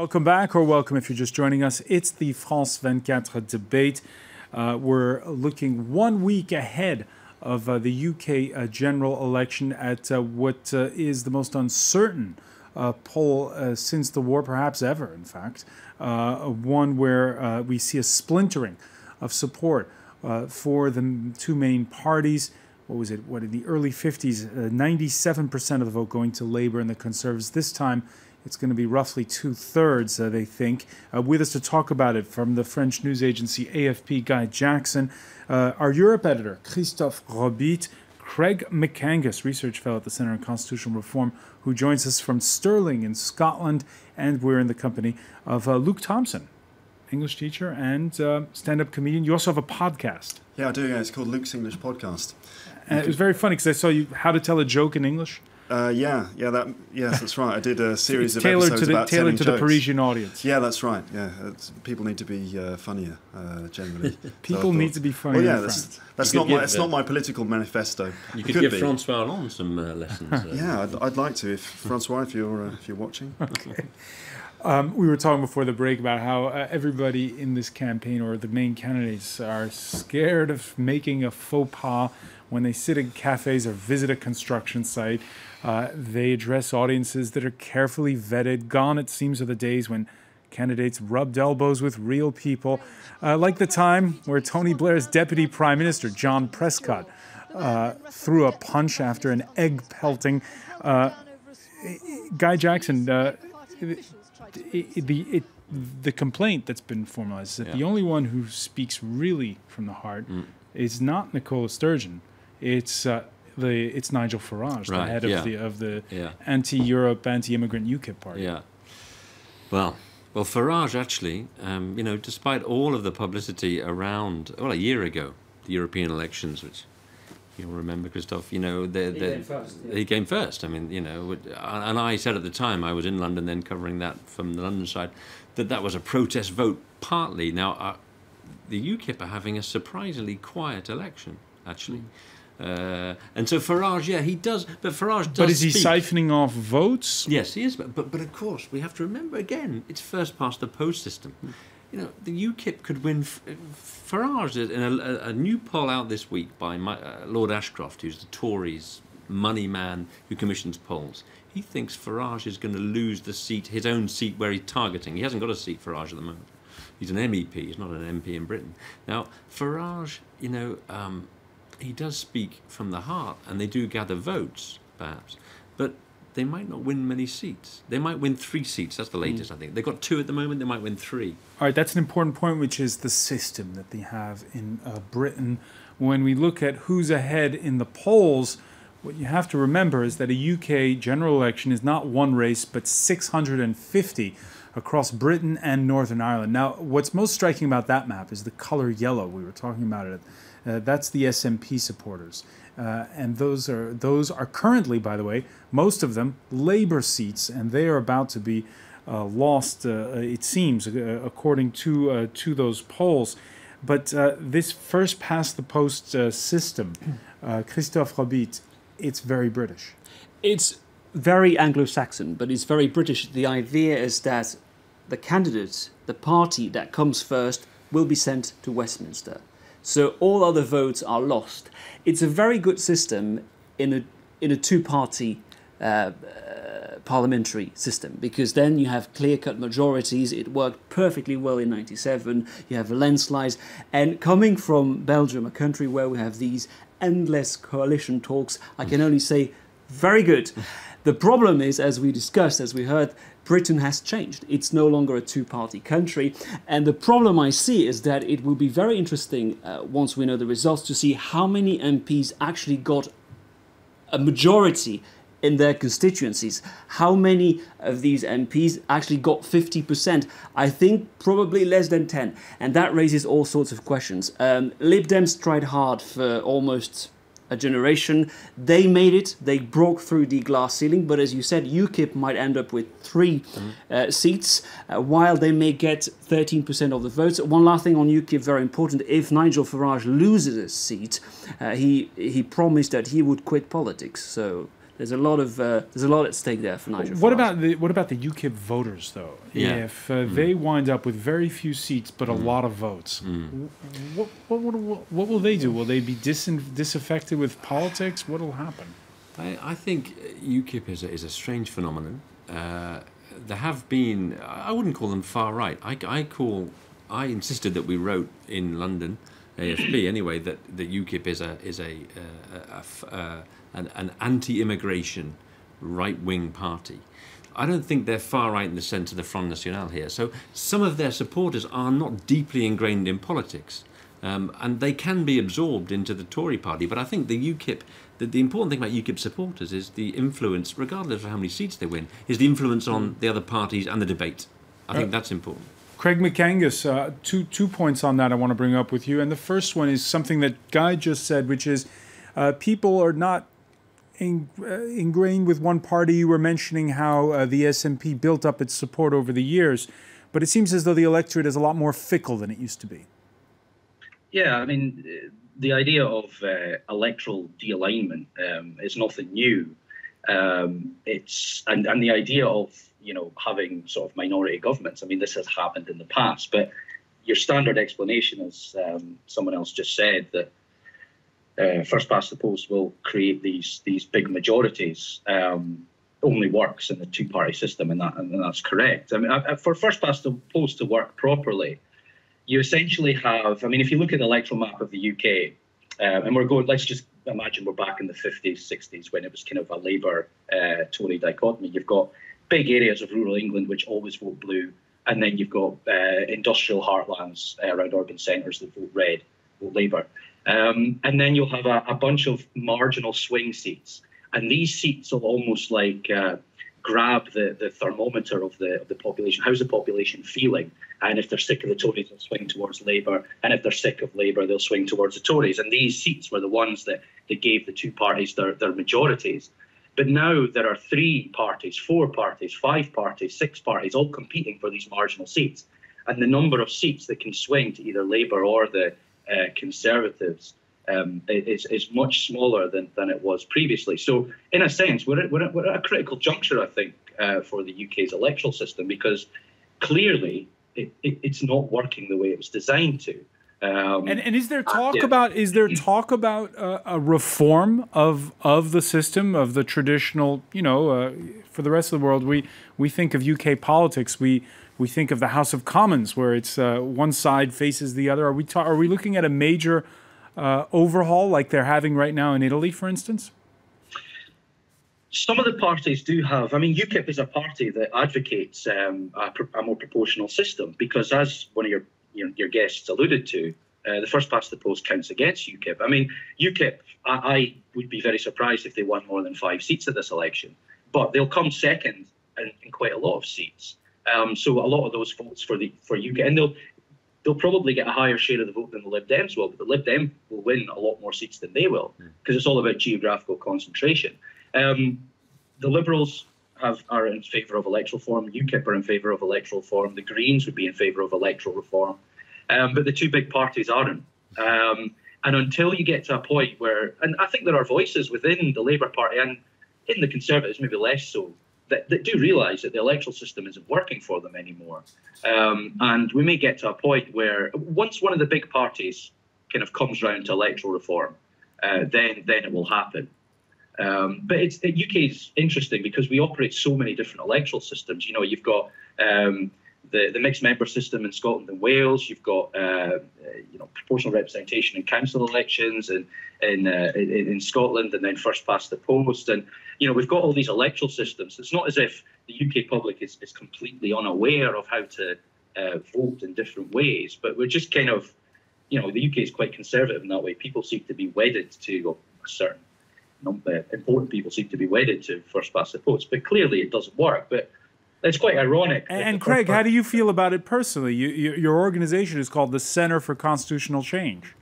Welcome back, or welcome if you're just joining us. It's the France 24 debate. We're looking 1 week ahead of the UK general election at what is the most uncertain poll since the war, perhaps ever, in fact. One where we see a splintering of support for the two main parties. What was it? What, in the early 50s, 97% of the vote going to Labour and the Conservatives. This time, it's going to be roughly 2/3, they think. With us to talk about it from the French news agency AFP, Guy Jackson, our Europe editor, Christophe Robit, Craig McAngus, research fellow at the Centre on Constitutional Reform, who joins us from Stirling in Scotland, and we're in the company of Luke Thompson, English teacher and stand-up comedian. You also have a podcast. Yeah, I do. Yeah, it's called Luke's English Podcast. And it was very funny because I saw you how to tell a joke in English. Yes, that's right. I did a series of episodes about tailored to jokes. The Parisian audience. Yeah, that's right. Yeah, people need to be funnier generally. People need to be funnier. Well, yeah, that's not my political manifesto. You could give Francois Hollande some lessons. Yeah, I'd like to. If Francois, if you're watching. Okay. We were talking before the break about how everybody in this campaign, or the main candidates, are scared of making a faux pas when they sit in cafes or visit a construction site. They address audiences that are carefully vetted. Gone, it seems, are the days when candidates rubbed elbows with real people, like the time where Tony Blair's Deputy Prime Minister, John Prescott, threw a punch after an egg pelting. Guy Jackson, the complaint that's been formalized is that the only one who speaks really from the heart is not Nicola Sturgeon. It's Nigel Farage, the head of the anti-Europe, anti-immigrant UKIP party. Yeah. Well, Farage actually, despite all of the publicity around, a year ago, the European elections, which you'll remember, Christophe, he came first. I mean, and I said at the time, I was in London then covering that from the London side, that was a protest vote partly. Now, the UKIP are having a surprisingly quiet election, actually. And so Farage, he does, but Farage does. But is he speak. siphoning off votes? Yes, he is. But of course, we have to remember again, it's first past the post system. The UKIP could win. Farage, in a new poll out this week by Lord Ashcroft, who's the Tories' money man who commissions polls, he thinks Farage is going to lose the seat, his own seat where he's targeting. He hasn't got a seat, Farage, at the moment. He's an MEP. He's not an MP in Britain. Now, Farage, he does speak from the heart, and they do gather votes, perhaps, but they might not win many seats. They might win 3 seats. That's the latest, I think. They've got 2 at the moment. They might win 3. All right, that's an important point, which is the system that they have in Britain. When we look at who's ahead in the polls, what you have to remember is that a UK general election is not one race, but 650 across Britain and Northern Ireland. Now, what's most striking about that map is the color yellow. We were talking about it. That's the SNP supporters. And those are currently, by the way, most of them Labour seats, and they are about to be lost, it seems, according to those polls. But this first past the post system, Christophe Robit, it's very British. It's very Anglo-Saxon, but it's very British. The idea is that the candidate, the party that comes first, will be sent to Westminster. So all other votes are lost. It's a very good system in a two-party parliamentary system, because then you have clear-cut majorities. It worked perfectly well in '97. You have landslides. And coming from Belgium, a country where we have these endless coalition talks, I can only say very good. The problem is, as we discussed, as we heard, Britain has changed. It's no longer a two-party country. And the problem I see is that it will be very interesting, once we know the results, to see how many MPs actually got a majority in their constituencies. How many of these MPs actually got 50%? I think probably less than 10. And that raises all sorts of questions. Lib Dems tried hard for almost a generation. They made it. They broke through the glass ceiling. But as you said, UKIP might end up with 3 seats, while they may get 13% of the votes. One last thing on UKIP, very important. If Nigel Farage loses a seat, he promised that he would quit politics. So There's a lot at stake there for Nigel What Farage. about the UKIP voters though? Yeah. If they wind up with very few seats but a lot of votes, what will they do? Will they be disaffected with politics? What will happen? I think UKIP is a strange phenomenon. There have been, I wouldn't call them far right. I insisted that we wrote in London, AFP anyway, that UKIP is an anti-immigration right-wing party. I don't think they're far right in the sense of the Front National here. So some of their supporters are not deeply ingrained in politics, and they can be absorbed into the Tory party. But I think the UKIP, the important thing about UKIP supporters is the influence, regardless of how many seats they win, is the influence on the other parties and the debate. I think that's important. Craig McAngus, two points on that I want to bring up with you. And the first one is something that Guy just said, which is people are not ingrained with one party. You were mentioning how the SNP built up its support over the years, but it seems as though the electorate is a lot more fickle than it used to be. Yeah, I mean, the idea of electoral de-alignment is nothing new. It's the idea of having sort of minority governments. I mean, this has happened in the past, but your standard explanation, as someone else just said, that first past the post will create these big majorities, only works in the two-party system, and that's correct. I mean, for first past the post to work properly, you essentially have, I mean, if you look at the electoral map of the UK, and let's just imagine we're back in the 50s, 60s, when it was kind of a Labour-Tory dichotomy. You've got big areas of rural England which always vote blue, and then you've got industrial heartlands around urban centres that vote red, vote Labour. And then you'll have a bunch of marginal swing seats. And these seats will almost like grab the thermometer of the population. How's the population feeling? And if they're sick of the Tories, they'll swing towards Labour. And if they're sick of Labour, they'll swing towards the Tories. And these seats were the ones that gave the two parties their majorities. But now there are 3 parties, 4 parties, 5 parties, 6 parties, all competing for these marginal seats. And the number of seats that can swing to either Labour or the Conservatives is much smaller than it was previously. So in a sense, we're at a critical juncture, I think, for the UK's electoral system, because clearly it's not working the way it was designed to. And is there talk about a reform of the system, of the traditional, for the rest of the world, we think of UK politics, we think of the House of Commons, where it's one side faces the other. Are we looking at a major overhaul like they're having right now in Italy, for instance? Some of the parties do have. I mean, UKIP is a party that advocates a more proportional system, because, as one of your guests alluded to, the first past the post counts against UKIP. I mean, UKIP, I would be very surprised if they won more than 5 seats at this election, but they'll come second in quite a lot of seats. So a lot of those votes for UKIP, and they'll probably get a higher share of the vote than the Lib Dems will, but the Lib Dem will win a lot more seats than they will, because it's all about geographical concentration. The Liberals are in favour of electoral reform. UKIP are in favour of electoral reform. The Greens would be in favour of electoral reform. But the 2 big parties aren't. And until you get to a point where, and I think there are voices within the Labour Party and in the Conservatives, maybe less so, that do realise that the electoral system isn't working for them anymore. And we may get to a point where, once one of the big parties kind of comes round to electoral reform, then it will happen. But the UK is interesting because we operate so many different electoral systems. You've got the mixed member system in Scotland and Wales. You've got proportional representation in council elections and in Scotland, and then first past the post. And we've got all these electoral systems. It's not as if the UK public is completely unaware of how to vote in different ways, but we're just kind of, the UK is quite conservative in that way. People seem to be wedded to a certain important people seem to be wedded to first past the post, but clearly it doesn't work. But it's quite ironic. And Craig, how do you feel about it personally? Your organization is called the Centre for Constitutional Change.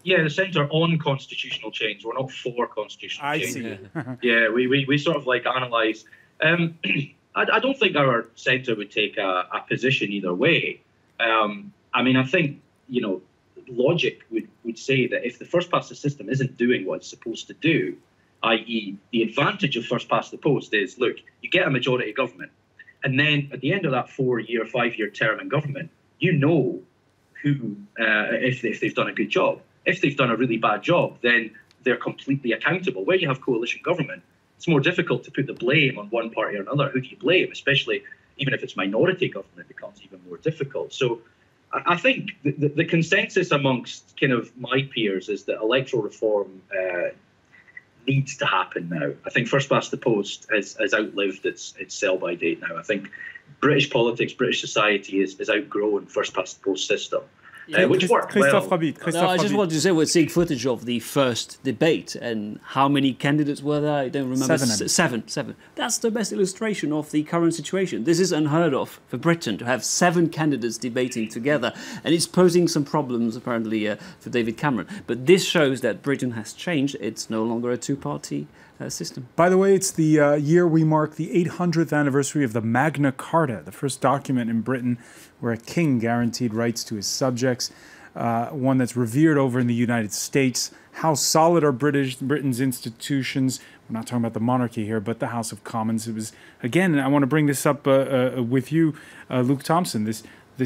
Yeah, the Centre on Constitutional Change. We're not for constitutional change. I see. Yeah, we sort of like analyse. I don't think our centre would take a position either way. I mean, I think, logic would say that if the first past the system isn't doing what it's supposed to do, i.e. the advantage of first past the post is, look, you get a majority government, and then at the end of that 4-year, 5-year term in government, you know who, if they've done a good job. If they've done a really bad job, then they're completely accountable. Where you have coalition government, it's more difficult to put the blame on one party or another. Who do you blame? Especially even if it's minority government, it becomes even more difficult. So I think the consensus amongst kind of my peers is that electoral reform needs to happen now. I think first past the post has outlived its sell-by date now. I think British politics, British society is outgrown first past the post system. Which worked well. I just wanted to say we're seeing footage of the first debate, and how many candidates were there? I don't remember. Seven. That's the best illustration of the current situation. This is unheard of for Britain to have 7 candidates debating together, and it's posing some problems apparently for David Cameron. But this shows that Britain has changed. It's no longer a two-party system. By the way, it's the year we mark the 800th anniversary of the Magna Carta, the first document in Britain where a king guaranteed rights to his subjects, one that's revered over in the United States. How solid are Britain's institutions? We're not talking about the monarchy here, but the House of Commons. It was, again, I want to bring this up with you, Luke Thompson, this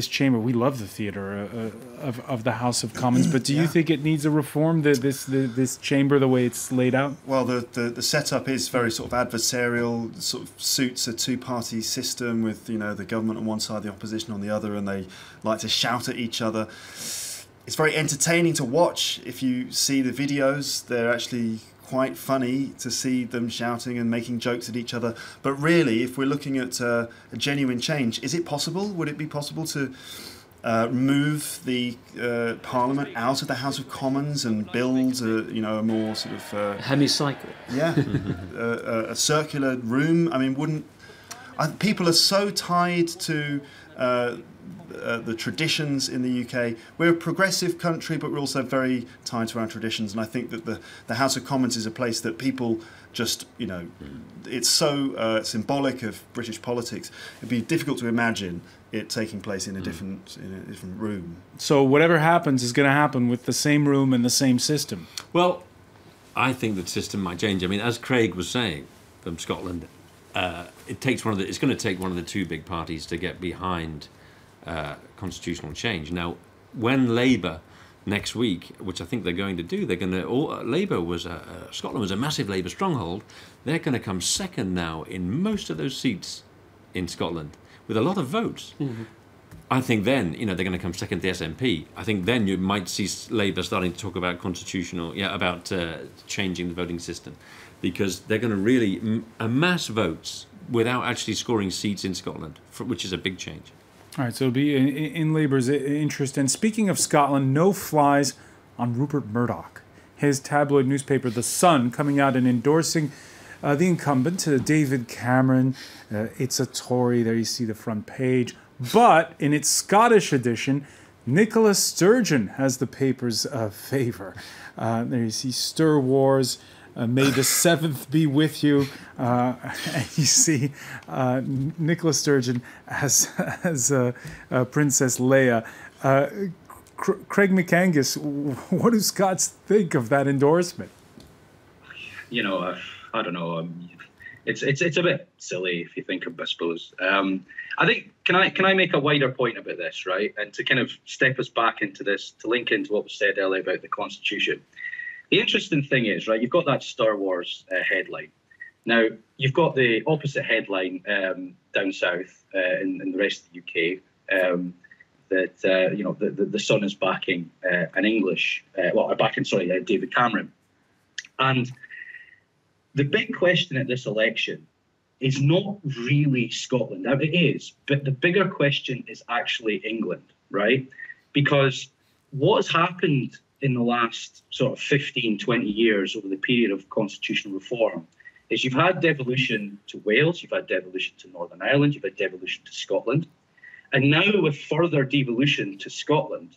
chamber. We love the theater of the House of Commons, but do you think it needs a reform, this chamber, the way it's laid out? Well, the setup is very sort of adversarial, sort of suits a two-party system with, you know, the government on one side, the opposition on the other, and they like to shout at each other. It's very entertaining to watch. If you see the videos, they're actually quite funny to see them shouting and making jokes at each other. But really, if we're looking at a genuine change, is it possible? Would it be possible to move the Parliament out of the House of Commons and build a more sort of hemicycle? Yeah, a circular room. I mean, people are so tied to the traditions in the UK. We're a progressive country, but we're also very tied to our traditions. And I think that the House of Commons is a place that people just, you know, it's so symbolic of British politics. It'd be difficult to imagine it taking place in a different room. So whatever happens is going to happen with the same room and the same system. Well, I think the system might change. I mean, as Craig was saying from Scotland, it's going to take one of the two big parties to get behind constitutional change. Now, when Labour next week, which I think they're going to do, Scotland was a massive Labour stronghold. They're going to come second now in most of those seats in Scotland with a lot of votes. Mm-hmm. I think then, you know, they're going to come second to the SNP. I think then you might see Labour starting to talk about about changing the voting system, because they're going to really amass votes without actually scoring seats in Scotland, which is a big change. All right, so it'll be in Labour's interest. And speaking of Scotland, no flies on Rupert Murdoch. His tabloid newspaper, The Sun, coming out and endorsing the incumbent, David Cameron. It's a Tory. There you see the front page. But in its Scottish edition, Nicola Sturgeon has the paper's favour. There you see Stir Wars. May the 7th be with you. And you see Nicola Sturgeon as Princess Leia. Craig McAngus, what do Scots think of that endorsement? You know, I don't know. It's a bit silly if you think of it, I suppose. I think can I make a wider point about this, right? And to kind of step us back into this, to link into what was said earlier about the Constitution. The interesting thing is, right, you've got that Star Wars headline. Now, you've got the opposite headline down south in the rest of the UK, that, the Sun is backing David Cameron. And the big question at this election is not really Scotland. Now, it is, but the bigger question is actually England, right? Because what has happened in the last sort of 15, 20 years over the period of constitutional reform is you've had devolution to Wales, you've had devolution to Northern Ireland, you've had devolution to Scotland. And now with further devolution to Scotland,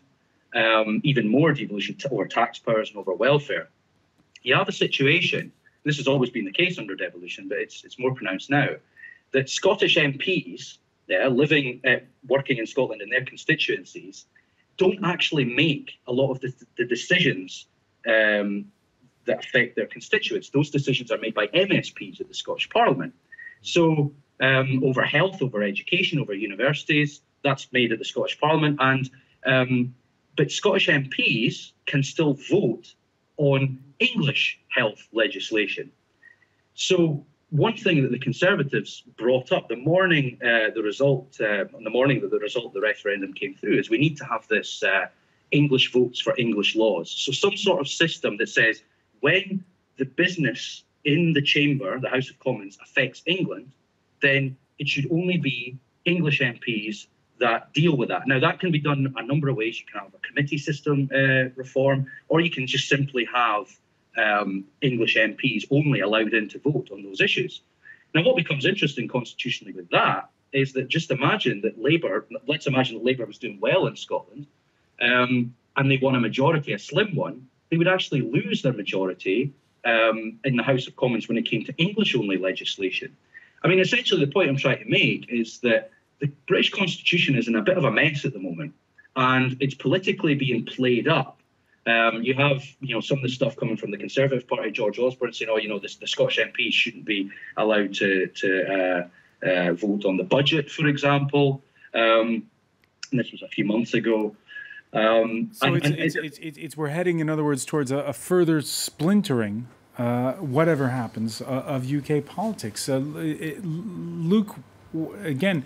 even more devolution over tax powers and over welfare, you have a situation, this has always been the case under devolution, but it's more pronounced now, that Scottish MPs working in Scotland in their constituencies don't actually make a lot of the decisions that that affect their constituents. Those decisions are made by MSPs at the Scottish Parliament. So over health, over education, over universities, that's made at the Scottish Parliament. But Scottish MPs can still vote on English health legislation. So one thing that the Conservatives brought up the morning on the morning that the result of the referendum came through is we need to have this English votes for English laws. So some sort of system that says when the business in the chamber, the House of Commons, affects England, then it should only be English MPs that deal with that. Now, that can be done a number of ways. You can have a committee system reform, or you can just simply have English MPs only allowed in to vote on those issues. Now, what becomes interesting constitutionally with that is that let's imagine that Labour was doing well in Scotland, and they won a majority, a slim one. They would actually lose their majority in the House of Commons when it came to English-only legislation. I mean, essentially, the point I'm trying to make is that the British Constitution is in a bit of a mess at the moment, and it's politically being played up. You have, some of the stuff coming from the Conservative Party, George Osborne saying, the Scottish MPs shouldn't be allowed to vote on the budget, for example. And this was a few months ago. We're heading, in other words, towards a further splintering, whatever happens, of UK politics. Luke, again,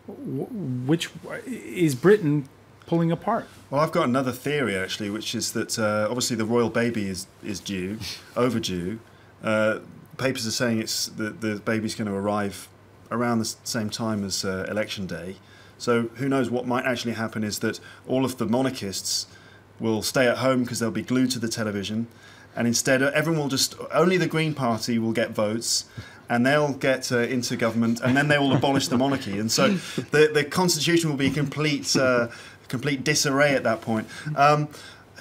which is Britain pulling apart? Well, I've got another theory, actually, which is that obviously the royal baby is due, overdue. Papers are saying the baby's going to arrive around the same time as election day. So who knows, what might actually happen is that all of the monarchists will stay at home because they'll be glued to the television, and instead everyone will only the Green Party will get votes, and they'll get into government, and then they will abolish the monarchy. And so the constitution will be complete disarray at that point.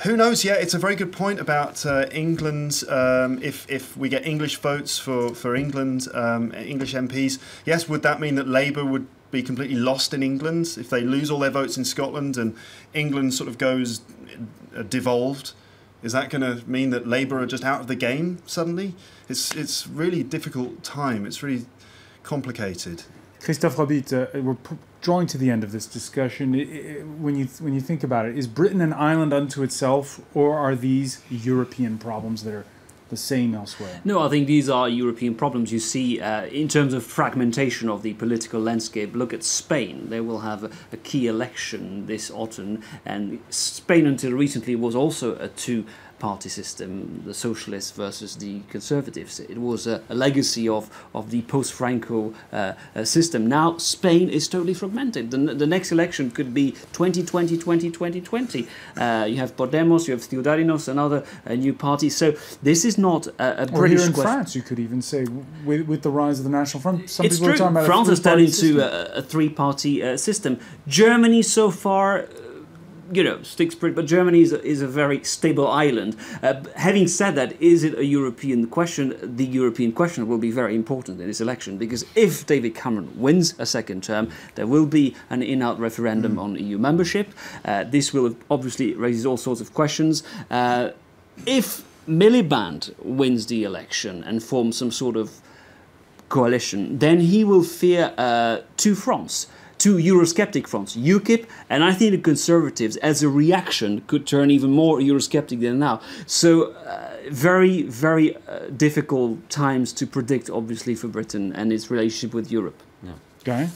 Who knows? Yeah, it's a very good point about England. If we get English votes for England, English MPs, yes, would that mean that Labour would be completely lost in England if they lose all their votes in Scotland and England sort of goes devolved? Is that going to mean that Labour are just out of the game suddenly? It's really difficult time. It's really complicated. Christophe Robit, we're drawing to the end of this discussion. When you think about it, is Britain an island unto itself, or are these European problems that are the same elsewhere? No, I think these are European problems. You see, in terms of fragmentation of the political landscape, look at Spain. They will have a key election this autumn, and Spain until recently was also a two-party system, the socialists versus the conservatives. It was a legacy of the post-Franco system. Now Spain is totally fragmented. The next election could be 2020, 2020. You have Podemos, you have Ciudadanos, another new party. So this is not a British question. Or here in France, you could even say, with the rise of the National Front, some it's people true. are talking about France has turned into a a three-party system. Germany so far, sticks pretty, but Germany is a very stable island. Having said that, is it a European question? The European question will be very important in this election, because if David Cameron wins a second term, there will be an in-out referendum on EU membership. This will obviously raise all sorts of questions. If Miliband wins the election and forms some sort of coalition, then he will fear two fronts. Two Eurosceptic fronts, UKIP, and I think the Conservatives, as a reaction, could turn even more Eurosceptic than now. So very, very difficult times to predict, obviously, for Britain and its relationship with Europe. Yeah. Guy?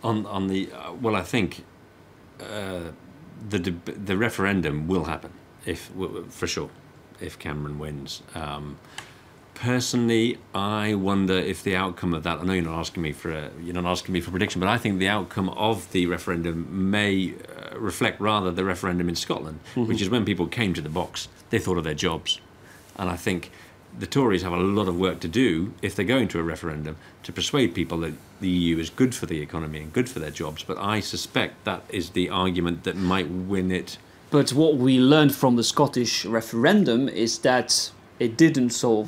On the I think the referendum will happen for sure if Cameron wins. Personally, I wonder if the outcome of that. I know you're not asking me for prediction, but I think the outcome of the referendum may reflect rather the referendum in Scotland, which is when people came to the box, they thought of their jobs, and I think the Tories have a lot of work to do if they're going to a referendum to persuade people that the EU is good for the economy and good for their jobs. But I suspect that is the argument that might win it. But what we learned from the Scottish referendum is that it didn't settle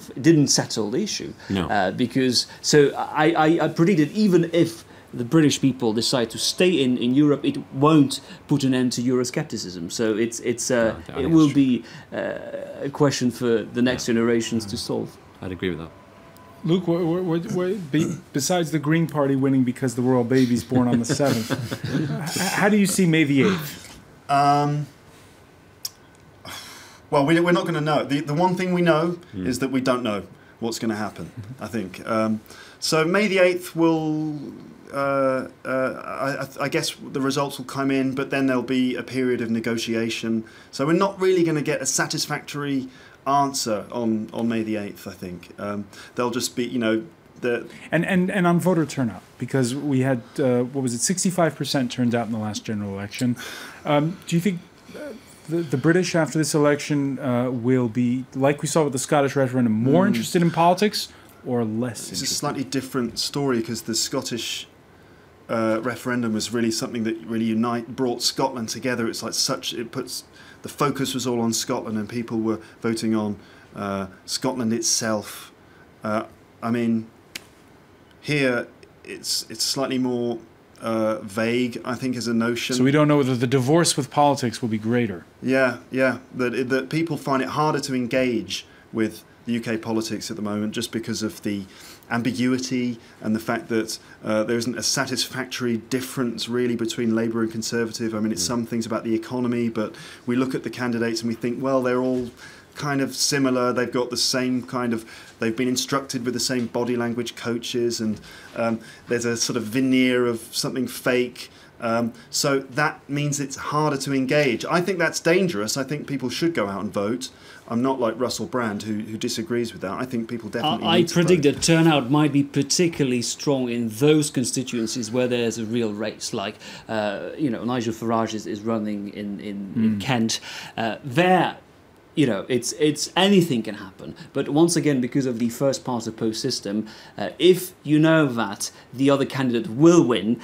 the issue. No. Because I predicted even if the British people decide to stay in Europe, it won't put an end to Euroscepticism. So it will be a question for the next generations to solve. I'd agree with that. Luke, besides the Green Party winning because the royal baby's born on the 7th, how do you see May the 8th? Well, we're not going to know. The one thing we know is that we don't know what's going to happen, I think. So May the 8th will, I guess the results will come in, but then there'll be a period of negotiation. So we're not really going to get a satisfactory answer on May the 8th, I think. There'll just be, and on voter turnout, because we had, 65% turned out in the last general election. Do you think the British after this election will be, like we saw with the Scottish referendum, more interested in politics or less interested? It's a slightly different story because the Scottish referendum was really something that really brought Scotland together. It's like the focus was all on Scotland and people were voting on Scotland itself. I mean, here it's slightly more vague, I think, as a notion. So we don't know whether the divorce with politics will be greater. Yeah. That people find it harder to engage with the UK politics at the moment just because of the ambiguity and the fact that there isn't a satisfactory difference really between Labour and Conservative. I mean, it's some things about the economy, but we look at the candidates and we think, well, they're all kind of similar. They've got the same they've been instructed with the same body language coaches, and there's a sort of veneer of something fake. So that means it's harder to engage. I think that's dangerous. I think people should go out and vote. I'm not like Russell Brand, who disagrees with that. I think people definitely need to predict vote. that turnout might be particularly strong in those constituencies where there's a real race, like Nigel Farage is running in Kent. There, it's anything can happen. But once again, because of the first past the post system, if you know that the other candidate will win,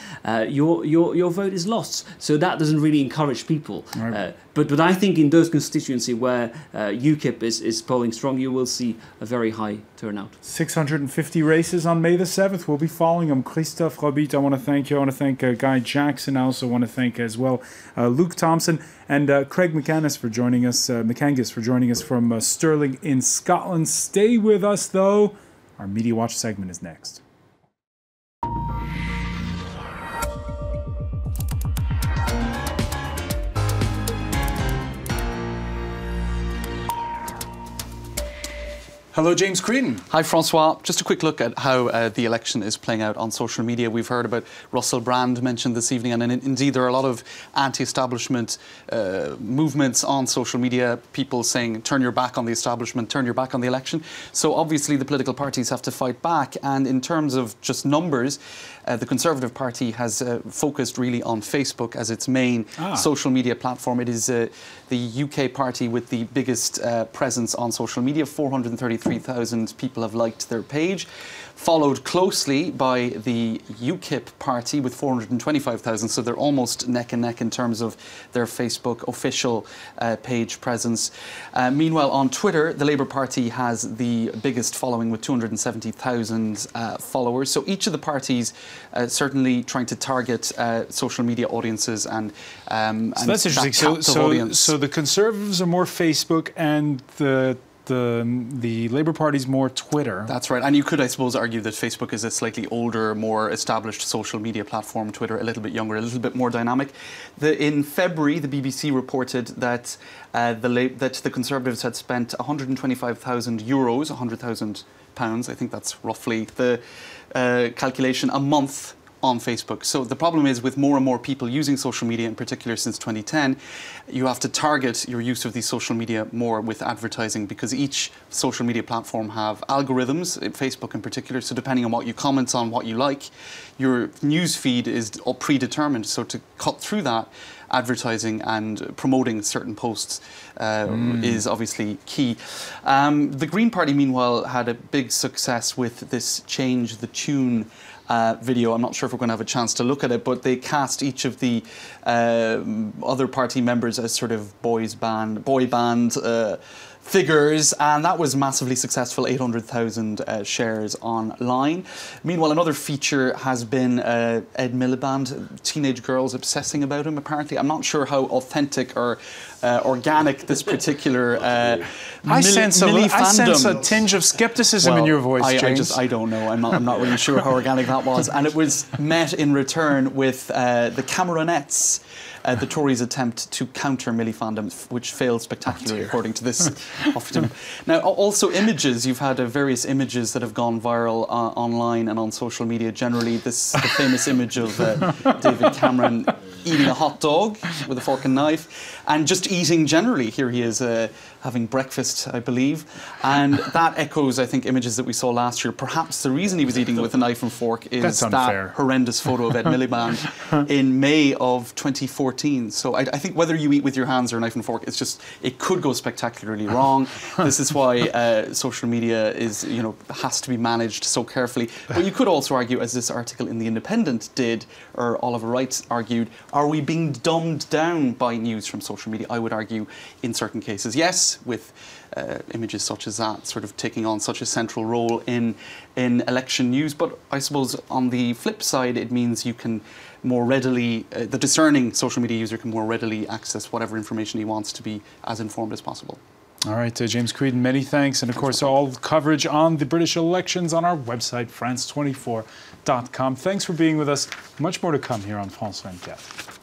your vote is lost. So that doesn't really encourage people. Right. But I think in those constituencies where UKIP is polling strong, you will see a very high turnout. 650 races on May the 7th. We'll be following them. Christophe Robit, I want to thank you. I want to thank Guy Jackson. I also want to thank as well Luke Thompson and Craig McCandis for joining us from Stirling in Scotland. Stay with us, though. Our Media Watch segment is next. Hello, James Creedon. Hi, Francois. Just a quick look at how the election is playing out on social media. We've heard about Russell Brand mentioned this evening, and indeed there are a lot of anti-establishment movements on social media, people saying, turn your back on the establishment, turn your back on the election. So obviously the political parties have to fight back, and in terms of just numbers, the Conservative Party has focused really on Facebook as its main social media platform. It is the UK party with the biggest presence on social media. 433,000 people have liked their page, followed closely by the UKIP party with 425,000. So they're almost neck and neck in terms of their Facebook official page presence. Meanwhile, on Twitter, the Labour Party has the biggest following with 270,000 followers. So each of the parties certainly trying to target social media audiences and so that's interesting. So the Conservatives are more Facebook and the Labour Party's more Twitter. That's right. And you could, I suppose, argue that Facebook is a slightly older, more established social media platform, Twitter a little bit younger, a little bit more dynamic. In February, the BBC reported that the Conservatives had spent €125,000, £100,000, I think that's roughly the calculation, a month on Facebook. So the problem is, with more and more people using social media, in particular since 2010, you have to target your use of these social media more with advertising, because each social media platform have algorithms, Facebook in particular, so depending on what you comment on, what you like, your news feed is predetermined. So to cut through that, advertising and promoting certain posts is obviously key. The Green Party, meanwhile, had a big success with this Change the Tune video. I'm not sure if we're going to have a chance to look at it, but they cast each of the other party members as sort of boy band figures, and that was massively successful, 800,000 shares online. Meanwhile, another feature has been Ed Miliband, teenage girls obsessing about him, apparently. I'm not sure how authentic or organic this particular I sense a tinge of skepticism in your voice, James. I don't know. I'm not really sure how organic that was. And it was met in return with the Cameronettes, the Tories' attempt to counter Millie fandom, which failed spectacularly, according to this often. Now, also images. You've had various images that have gone viral online and on social media generally. The famous image of David Cameron eating a hot dog with a fork and knife, and just eating generally. Here he is having breakfast, I believe. And that echoes, I think, images that we saw last year. Perhaps the reason he was eating with a knife and fork is that horrendous photo of Ed Miliband in May of 2014. So I think whether you eat with your hands or a knife and fork, it could go spectacularly wrong. This is why social media has to be managed so carefully. But you could also argue, as this article in The Independent did, or Oliver Wright argued, are we being dumbed down by news from social media? I would argue in certain cases, yes, with images such as that sort of taking on such a central role in election news. But I suppose on the flip side, it means you can more readily, the discerning social media user can more readily access whatever information he wants to be as informed as possible. All right, James Creedon, many thanks. And of course, all coverage on the British elections on our website, france24.com. Thanks for being with us. Much more to come here on France 24.